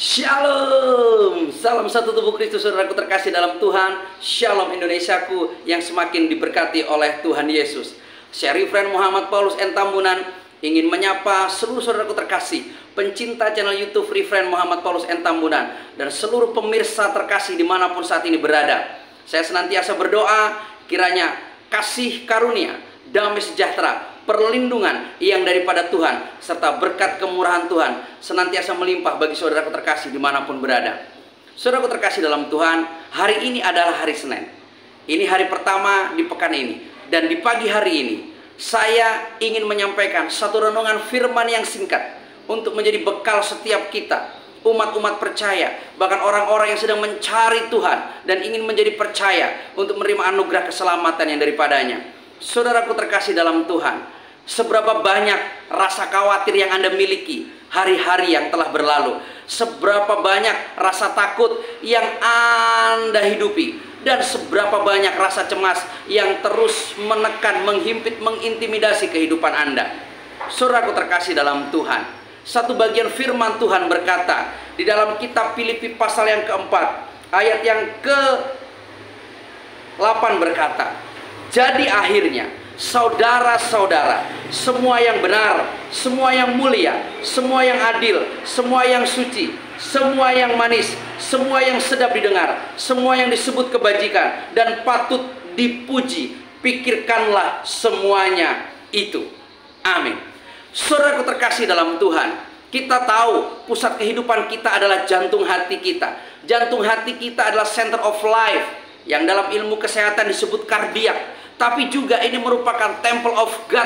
Shalom, salam satu tubuh Kristus, saudaraku terkasih dalam Tuhan. Shalom Indonesiaku yang semakin diberkati oleh Tuhan Yesus. Saya Refren Muhammad Paulus N. Tambunan ingin menyapa seluruh saudaraku terkasih, pencinta channel YouTube Refren Muhammad Paulus N. Tambunan, dan seluruh pemirsa terkasih dimanapun saat ini berada. Saya senantiasa berdoa kiranya kasih karunia, damai sejahtera, perlindungan yang daripada Tuhan, serta berkat kemurahan Tuhan senantiasa melimpah bagi saudaraku terkasih dimanapun berada. Saudaraku terkasih dalam Tuhan, hari ini adalah hari Senin. Ini hari pertama di pekan ini. Dan di pagi hari ini, saya ingin menyampaikan satu renungan firman yang singkat untuk menjadi bekal setiap kita, umat-umat percaya, bahkan orang-orang yang sedang mencari Tuhan dan ingin menjadi percaya untuk menerima anugerah keselamatan yang daripadanya. Saudaraku terkasih dalam Tuhan, seberapa banyak rasa khawatir yang Anda miliki hari-hari yang telah berlalu? Seberapa banyak rasa takut yang Anda hidupi? Dan seberapa banyak rasa cemas yang terus menekan, menghimpit, mengintimidasi kehidupan Anda? Saudaraku terkasih dalam Tuhan, satu bagian firman Tuhan berkata di dalam kitab Filipi pasal yang keempat, ayat yang ke-8 berkata, jadi akhirnya saudara-saudara, semua yang benar, semua yang mulia, semua yang adil, semua yang suci, semua yang manis, semua yang sedap didengar, semua yang disebut kebajikan dan patut dipuji, pikirkanlah semuanya itu. Amin. Saudaraku terkasih dalam Tuhan, kita tahu pusat kehidupan kita adalah jantung hati kita. Jantung hati kita adalah center of life, yang dalam ilmu kesehatan disebut kardiak. Tapi juga ini merupakan temple of God,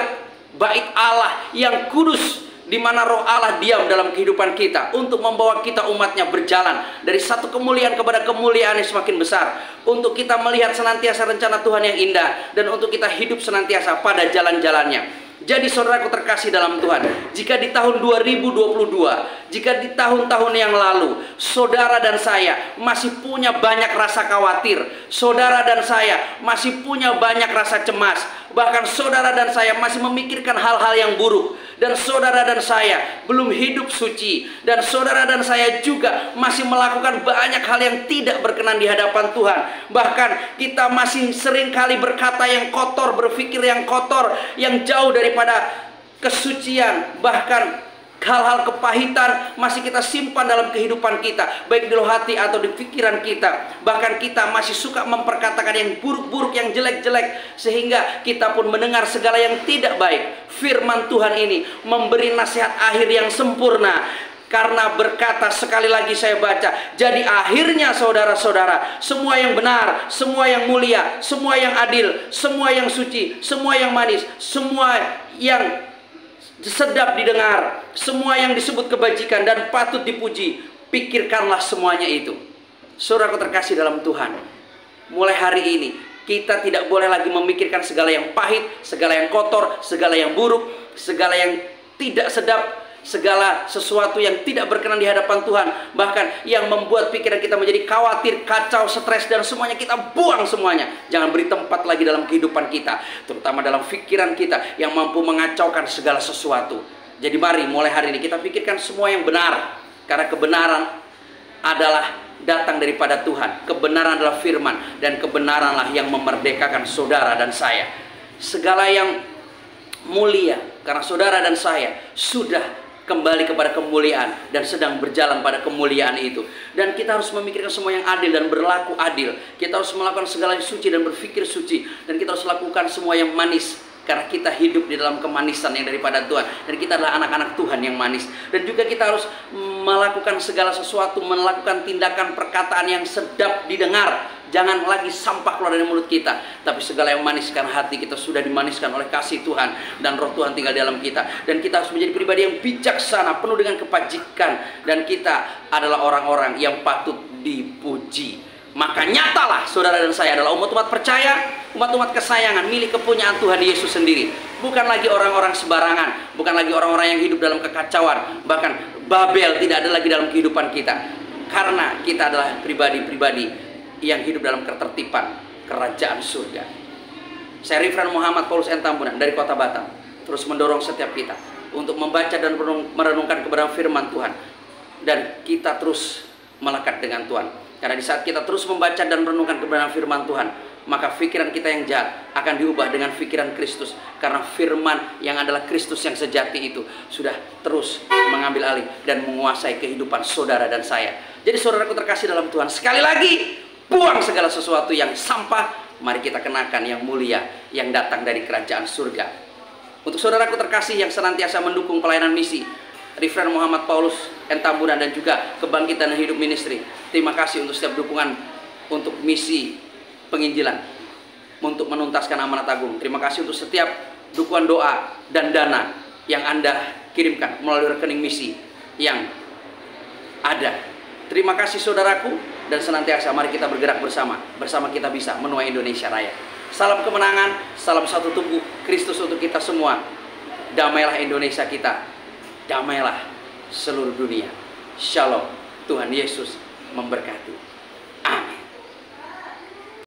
bait Allah yang kudus, di mana roh Allah diam dalam kehidupan kita untuk membawa kita umatnya berjalan dari satu kemuliaan kepada kemuliaan yang semakin besar, untuk kita melihat senantiasa rencana Tuhan yang indah, dan untuk kita hidup senantiasa pada jalan-jalannya. Jadi saudaraku terkasih dalam Tuhan, jika di tahun 2022, jika di tahun-tahun yang lalu, saudara dan saya masih punya banyak rasa khawatir, saudara dan saya masih punya banyak rasa cemas, bahkan saudara dan saya masih memikirkan hal-hal yang buruk, dan saudara dan saya belum hidup suci, dan saudara dan saya juga masih melakukan banyak hal yang tidak berkenan di hadapan Tuhan. Bahkan kita masih sering kali berkata yang kotor, berpikir yang kotor, yang jauh daripada kesucian. Bahkan hal-hal kepahitan masih kita simpan dalam kehidupan kita, baik di dalam hati atau di pikiran kita. Bahkan kita masih suka memperkatakan yang buruk-buruk, yang jelek-jelek, sehingga kita pun mendengar segala yang tidak baik. Firman Tuhan ini memberi nasihat akhir yang sempurna, karena berkata, sekali lagi saya baca, jadi akhirnya saudara-saudara, semua yang benar, semua yang mulia, semua yang adil, semua yang suci, semua yang manis, semua yang sedap didengar, semua yang disebut kebajikan dan patut dipuji, pikirkanlah semuanya itu. Saudaraku terkasih dalam Tuhan, mulai hari ini kita tidak boleh lagi memikirkan segala yang pahit, segala yang kotor, segala yang buruk, segala yang tidak sedap, segala sesuatu yang tidak berkenan di hadapan Tuhan, bahkan yang membuat pikiran kita menjadi khawatir, kacau, stres, dan semuanya kita buang semuanya. Jangan beri tempat lagi dalam kehidupan kita, terutama dalam pikiran kita yang mampu mengacaukan segala sesuatu. Jadi mari mulai hari ini kita pikirkan semua yang benar, karena kebenaran adalah datang daripada Tuhan. Kebenaran adalah firman, dan kebenaranlah yang memerdekakan saudara dan saya. Segala yang mulia, karena saudara dan saya sudah kembali kepada kemuliaan dan sedang berjalan pada kemuliaan itu. Dan kita harus memikirkan semua yang adil dan berlaku adil. Kita harus melakukan segala yang suci dan berpikir suci. Dan kita harus lakukan semua yang manis, karena kita hidup di dalam kemanisan yang daripada Tuhan. Dan kita adalah anak-anak Tuhan yang manis. Dan juga kita harus melakukan segala sesuatu, melakukan tindakan perkataan yang sedap didengar. Jangan lagi sampah keluar dari mulut kita, tapi segala yang manis, karena hati kita sudah dimaniskan oleh kasih Tuhan, dan roh Tuhan tinggal di dalam kita. Dan kita harus menjadi pribadi yang bijaksana, penuh dengan kebajikan, dan kita adalah orang-orang yang patut dipuji. Maka nyatalah saudara dan saya adalah umat-umat percaya, umat-umat kesayangan, milik kepunyaan Tuhan Yesus sendiri. Bukan lagi orang-orang sembarangan, bukan lagi orang-orang yang hidup dalam kekacauan. Bahkan Babel tidak ada lagi dalam kehidupan kita, karena kita adalah pribadi-pribadi yang hidup dalam ketertiban kerajaan surga. Saya Refren Muhammad Paulus N. Tambunan dari Kota Batam, terus mendorong setiap kita untuk membaca dan merenungkan kebenaran firman Tuhan, dan kita terus melekat dengan Tuhan. Karena di saat kita terus membaca dan merenungkan kebenaran firman Tuhan, maka pikiran kita yang jahat akan diubah dengan pikiran Kristus. Karena firman yang adalah Kristus yang sejati itu sudah terus mengambil alih dan menguasai kehidupan saudara dan saya. Jadi saudaraku terkasih dalam Tuhan, sekali lagi, buang segala sesuatu yang sampah. Mari kita kenakan yang mulia yang datang dari kerajaan surga. Untuk saudaraku terkasih yang senantiasa mendukung pelayanan misi, Reverend Muhammad Paulus N. Tambunan dan juga Kebangkitan dan Hidup Ministry, terima kasih untuk setiap dukungan untuk misi penginjilan, untuk menuntaskan amanat agung. Terima kasih untuk setiap dukungan doa dan dana yang Anda kirimkan melalui rekening misi yang ada. Terima kasih saudaraku, dan senantiasa mari kita bergerak bersama. Bersama kita bisa menuai Indonesia Raya. Salam kemenangan, salam satu tubuh Kristus untuk kita semua. Damailah Indonesia kita, damailah seluruh dunia. Shalom, Tuhan Yesus memberkati.